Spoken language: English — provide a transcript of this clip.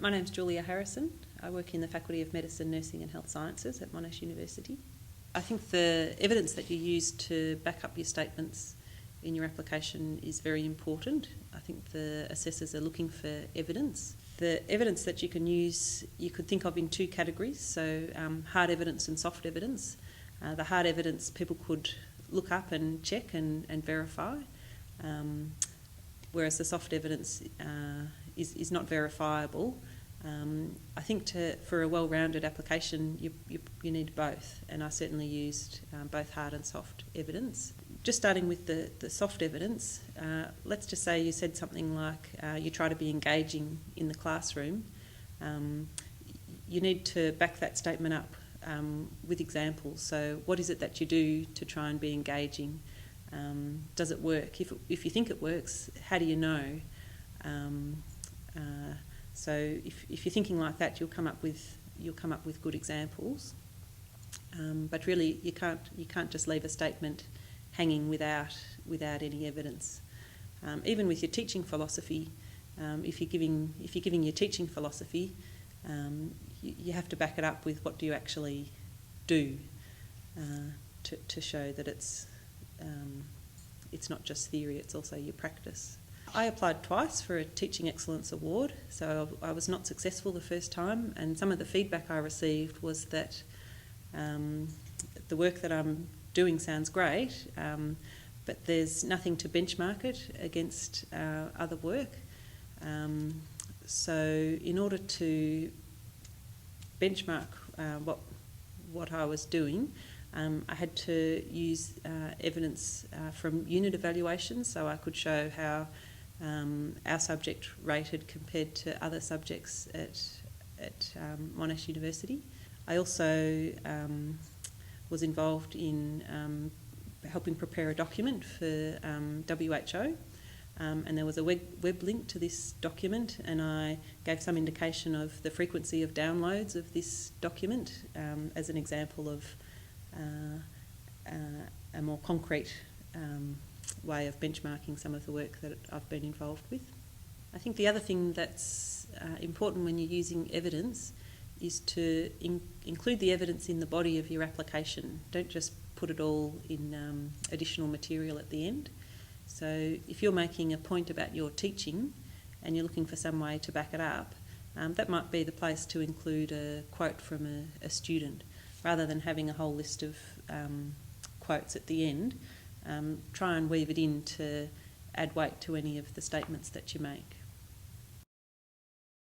My name's Julia Harrison. I work in the Faculty of Medicine, Nursing and Health Sciences at Monash University. I think the evidence that you use to back up your statements in your application is very important. I think the assessors are looking for evidence. The evidence that you can use, you could think of in two categories, so hard evidence and soft evidence. The hard evidence people could look up and check and verify, whereas the soft evidence is not verifiable. I think for a well-rounded application you need both, and I certainly used both hard and soft evidence. Just starting with the soft evidence, let's just say you said something like you try to be engaging in the classroom. You need to back that statement up with examples. So what is it that you do to try and be engaging? Does it work? If you think it works, how do you know? So if you're thinking like that, you'll come up with good examples. But really, you can't just leave a statement hanging without any evidence. Even with your teaching philosophy, if you're giving your teaching philosophy, you have to back it up with what do you actually do to show that it's not just theory; it's also your practice. I applied twice for a Teaching Excellence Award, so I was not successful the first time, and some of the feedback I received was that the work that I'm doing sounds great, but there's nothing to benchmark it against other work. So in order to benchmark what I was doing, I had to use evidence from unit evaluations, so I could show how our subject rated compared to other subjects at Monash University. I also was involved in helping prepare a document for WHO, and there was a web link to this document, and I gave some indication of the frequency of downloads of this document as an example of a more concrete way of benchmarking some of the work that I've been involved with. I think the other thing that's important when you're using evidence is to include the evidence in the body of your application. Don't just put it all in additional material at the end. So if you're making a point about your teaching and you're looking for some way to back it up, that might be the place to include a quote from a student rather than having a whole list of quotes at the end. Try and weave it in to add weight to any of the statements that you make.